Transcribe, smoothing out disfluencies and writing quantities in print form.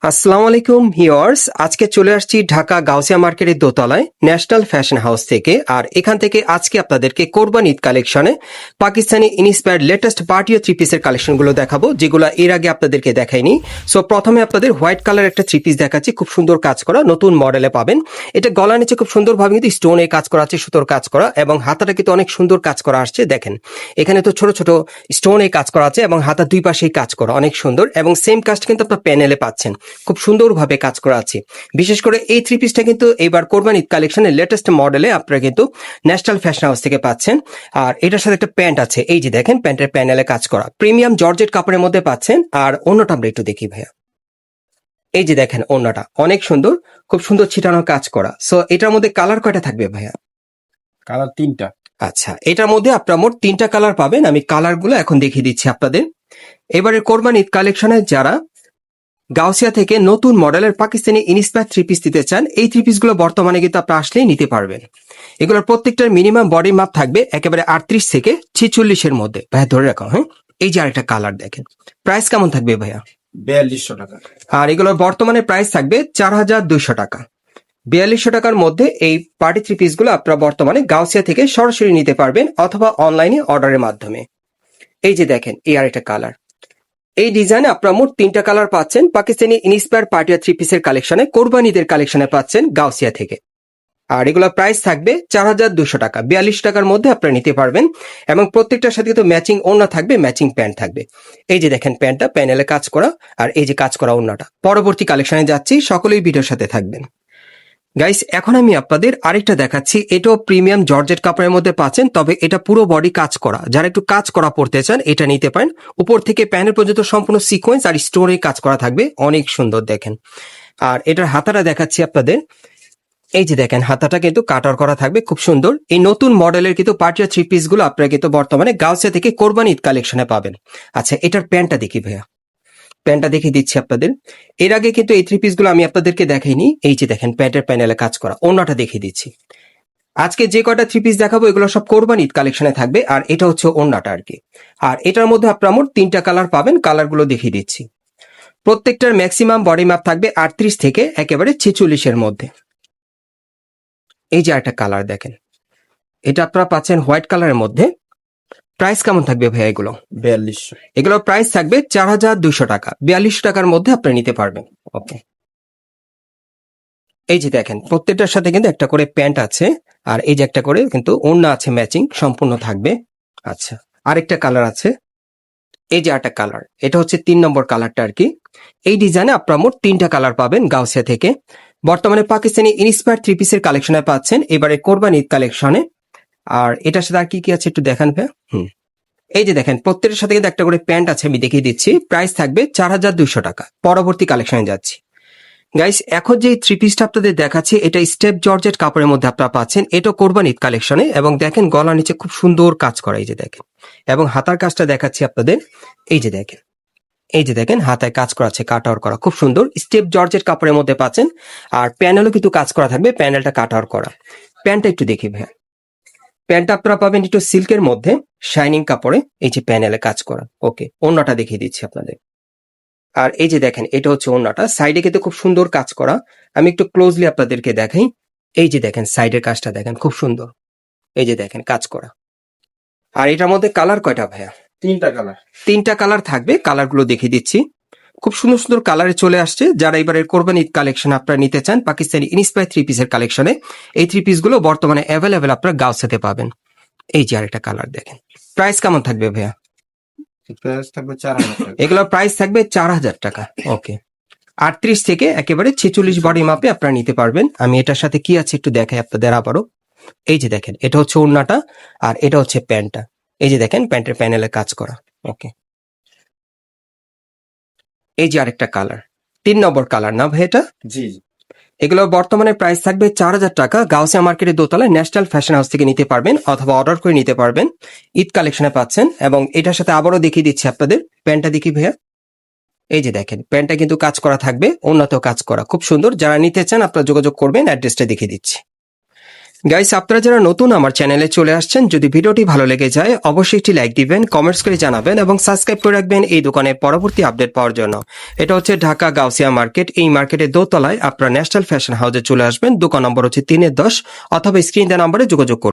আসসালামু আলাইকুম ভিউয়ার্স, আজকে চলে আসছি ঢাকা গাউসিয়া মার্কেটের দোতলায় ন্যাশনাল ফ্যাশন হাউস থেকে। আর এখান থেকে আজকে আপনাদেরকে কোরবান ঈদ কালেকশনে পাকিস্তানি ইন্সপায়ার্ড লেটেস্ট পার্টি ও থ্রি পিসের কালেকশনগুলো দেখাবো, যেগুলো এর আগে আপনাদেরকে দেখাইনি। সো প্রথমে আপনাদের হোয়াইট কালার একটা থ্রি পিস দেখাচ্ছি, খুব সুন্দর কাজ করা, নতুন মডেলে পাবেন। এটা গলার নিচে খুব সুন্দরভাবে কিন্তু স্টোনে কাজ করা আছে, সুতোর কাজ করা, এবং হাতাটা কিন্তু অনেক সুন্দর কাজ করা আসছে। দেখেন এখানে তো ছোট ছোট স্টোনে কাজ করা আছে এবং হাতার দুই পাশেই কাজ করা অনেক সুন্দর, এবং সেম কাজটা কিন্তু আপনার প্যানেলে পাচ্ছেন, খুব সুন্দরভাবে কাজ করা আছে। বিশেষ করে এই থ্রি পিসটা কিন্তু এবার কোরবান ঈদ কালেকশনের লেটেস্ট মডেলে আপনারা কিন্তু ন্যাশনাল ফ্যাশন হাউস থেকে পাচ্ছেন। আর এটার সাথে একটা প্যান্ট আছে, এই যে দেখেন প্যান্টের প্যানেলে কাজ করা প্রিমিয়াম জর্জেট কাপড়ের মধ্যে পাচ্ছেন। আর অন্যটা আমরা একটু দেখি ভাইয়া, এই যে দেখেন অন্যটা অনেক সুন্দর, খুব সুন্দর ছিটানো কাজ করা। সো এটার মধ্যে কালার কয়টা থাকবে ভাইয়া? কালার তিনটা। আচ্ছা, এটার মধ্যে আপনারা মোট তিনটা কালার পাবেন, আমি কালারগুলো এখন দেখিয়ে দিচ্ছি আপনাদের। এবারে কোরবান ঈদ কালেকশনে যারা গাউসিয়া থেকে নতুন মডেলের পাকিস্তানি ইন্সপায়ার থ্রি পিস দিতে চান, এই থ্রি পিসগুলো বর্তমানে কিন্তু আপনারা আসলেই নিতে পারবেন। এগুলোর প্রত্যেকটার মিনিমাম বডি মাপ থাকবে একেবারে 38 থেকে 46-এর মধ্যে। ভাইয়া ধরে রাখো, হ্যাঁ। এই যে আরেকটা কালার দেখেন, প্রাইস কেমন থাকবে ভাইয়া? 4200 টাকা। আর এগুলোর বর্তমানে প্রাইস থাকবে 4200 টাকা। 4200 টাকার মধ্যে এই পার্টি থ্রি পিসগুলো আপনারা বর্তমানে গাউসিয়া থেকে সরাসরি নিতে পারবেন অথবা অনলাইনে অর্ডারের মাধ্যমে। এই যে দেখেন এই আরেকটা কালার, এই ডিজাইনে আপনারা মোট তিনটা কালার পাচ্ছেন পাকিস্তানি ইন্সপায়ার পার্টি থ্রি পিসের কালেকশনে, কোরবানিদের কালেকশনে পাচ্ছেন গাউসিয়া থেকে। আর এগুলোর প্রাইস থাকবে 4200 টাকা। 42 টাকার মধ্যে আপনারা নিতে পারবেন, এবং প্রত্যেকটার সাথে তো ম্যাচিং ওড়না থাকবে, ম্যাচিং প্যান্ট থাকবে। এই যে দেখেন প্যান্টটা প্যানেলে কাজ করা, আর এই যে কাজ করা ওড়নাটা। পরবর্তী কালেকশনে যাচ্ছি, সকলেই ভিডিওর সাথে থাকবেন। গাইস, এখন আমি আপনাদের আরেকটা দেখাচ্ছি, এটাও প্রিমিয়াম জর্জেট কাপড়ের মধ্যে পাচ্ছেন, তবে এটা পুরো বডি কাজ করা। যারা একটু কাজ করা পড়তে চান এটা নিতে পারেন। উপর থেকে প্যানেল পর্যন্ত সম্পূর্ণ সিকোয়েন্স আর স্টোনে কাজ করা থাকবে, অনেক সুন্দর দেখেন। আর এটার হাতাটা দেখাচ্ছি আপনাদের, এই যে দেখেন হাতাটা কিন্তু কাটার করা থাকবে, খুব সুন্দর। এই নতুন মডেলের কিন্তু পার্টি থ্রি পিস গুলো আপনারা কিন্তু বর্তমানে গাউসিয়া থেকে কোরবান ঈদ কালেকশনে পাবেন। আচ্ছা, এটার প্যান্টটা দেখি ভাইয়া, প্যান্টটা দেখিয়ে দিচ্ছি আপনাদের। এর আগে কিন্তু এই থ্রি পিস গুলো আমি আপনাদেরকে দেখাইনি। এই যে দেখেন প্যান্টের প্যানেলে কাজ করা, ওড়নাটা দেখিয়ে দিচ্ছি। আজকে যে কয়টা থ্রি পিস দেখাবো এগুলো সব কোরবান ঈদ কালেকশনে থাকবে, আর এটা হচ্ছে ওড়নাটা আর কি। আর এটার মধ্যে আপনারা মোট তিনটা কালার পাবেন, কালারগুলো দেখিয়ে দিচ্ছি। প্রত্যেকটার ম্যাক্সিমাম বডি মাপ থাকবে 38 থেকে একেবারে 46-এর মধ্যে। এই যে একটা কালার দেখেন, এটা আপনারা পাচ্ছেন হোয়াইট কালারের মধ্যে। প্রাইস কেমন থাকবে ভাইয়া এগুলো? 4200। এগুলোর প্রাইস থাকবে 4200 টাকা। 4200 টাকার মধ্যে আপনি নিতে পারবেন। ওকে, এই যে দেখেন প্রত্যেকটার সাথে কিন্তু একটা করে প্যান্ট আছে, আর এই যে একটা করে কিন্তু ওড়না আছে, ম্যাচিং সম্পূর্ণ থাকবে। আচ্ছা, আরেকটা কালার আছে, এই যে একটা কালার, এটা হচ্ছে 3 নম্বর কালারটা আর কি। এই ডিজাইনে আপনারা মোট তিনটা কালার পাবেন গাউসিয়া থেকে। বর্তমানে পাকিস্তানি ইন্সপায়ার থ্রি পিসের কালেকশনে পাচ্ছেন এবারে কোরবান ঈদ কালেকশনে। আর এটার সাথে আর কি কি আছে একটু দেখান ভাই। এই যে দেখেন প্রত্যেকের সাথে কিন্তু একটা করে প্যান্ট আছে, আমি দেখিয়ে দিচ্ছি। প্রাইস থাকবে 4200 টাকা। পরবর্তী কালেকশনে যাচ্ছি। গাইস, এখন যে থ্রি পিসটা আপনাদের দেখাচ্ছি এটা স্টেপ জর্জেট কাপড়ের মধ্যে আপনারা পাচ্ছেন, এটা কোরবান ঈদ কালেকশনে। এবং দেখেন গলার নিচে খুব সুন্দর কাজ করা, এই যে দেখেন। এবং হাতার কাজটা দেখাচ্ছি আপনাদের, এই যে দেখেন, এই যে দেখেন হাতায় কাজ করা আছে, কাটার করা, খুব সুন্দর স্টেপ জর্জেট কাপড়ের মধ্যে পাচ্ছেন। আর প্যানেলও কিন্তু কাজ করা থাকবে, প্যানেলটা কাটার করা। প্যান্টটা একটু দেখি ভাই, প্যান্টটা আপনারা পাবেন একটু সিল্কের মধ্যে, শাইনিং কাপড়ে, এই যে প্যানেলে কাজ করা। ওকে, ওড়নাটা দেখিয়ে দিচ্ছি আপনাদের। আর এই যে দেখেন এটা হচ্ছে ওড়নাটা, সাইডে কিন্তু খুব সুন্দর কাজ করা। আমি একটু ক্লোজলি আপনাদেরকে দেখাই, এই যে দেখেন সাইডের কাজটা দেখেন, খুব সুন্দর। এই যে দেখেন কাজ করা। আর এটার মধ্যে কালার কয়টা ভাইয়া? তিনটা কালার। তিনটা কালার থাকবে, কালারগুলো দেখিয়ে দিচ্ছি। খুব সুন্দর সুন্দর কালারে চলে আসছে। যারা এবারের কোরবান ঈদ কালেকশন আপনারা নিতে চান পাকিস্তানি ইন্সপায়ার থ্রি পিসের কালেকশনে, এই থ্রি পিস গুলো বর্তমানে অ্যাভেলেবেল আপনারা গাউসিয়াতে পাবেন। এই যে আরেকটা কালার দেখেন। প্রাইস কেমন থাকবে ভাইয়া? প্রাইস থাকবে 4000 টাকা। এগুলোর প্রাইস থাকবে 4000 টাকা। ওকে, 38 থেকে একেবারে 46 বডি মাপে আপনারা নিতে পারবেন। আমি এটার সাথে কি আছে একটু দেখাই আপনাদের আবারও। এই যে দেখেন এটা হচ্ছে ওড়নাটা, আর এটা হচ্ছে প্যান্টটা। এই যে দেখেন প্যান্টের প্যানেলে কাজ করা। ওকে, এই যে আরেকটা কালার, 3 নম্বর কালার না ভাই এটা? জি জি। এগুলো বর্তমানে প্রাইস থাকবে 4000 টাকা। গাউসিয়া মার্কেটের দোতলায় ন্যাশনাল ফ্যাশন হাউস থেকে নিতে পারবেন অথবা অর্ডার করে নিতে পারবেন। ঈদ কালেকশনে পাচ্ছেন। এবং এটার সাথে আবারও দেখিয়ে দিচ্ছি আপনাদের, প্যান্টটা দেখি ভাইয়া। এই যে দেখেন প্যান্টটা কিন্তু কাজ করা থাকবে, ওড়নাতেও কাজ করা, খুব সুন্দর। যারা নিতে চান আপনারা যোগাযোগ করবেন, অ্যাড্রেসটা দেখিয়ে দিচ্ছি। গাইস, আপনারা যারা নতুন আমার চ্যানেলে চলে আসছেন, যদি ভিডিওটি ভালো লেগে যায় অবশ্যই একটি লাইক দিবেন, কমেন্টস করে জানাবেন এবং সাবস্ক্রাইব করে রাখবেন এই দোকানের পরবর্তী আপডেট পাওয়ার জন্য। এটা হচ্ছে ঢাকা গাউসিয়া মার্কেট। এই মার্কেটের দোতলায় আপনারা ন্যাশনাল ফ্যাশন হাউসে চলে আসবেন। দোকান নম্বর হচ্ছে 3-10 অথবা স্ক্রিন দেওয়া নম্বরে যোগাযোগ করুন।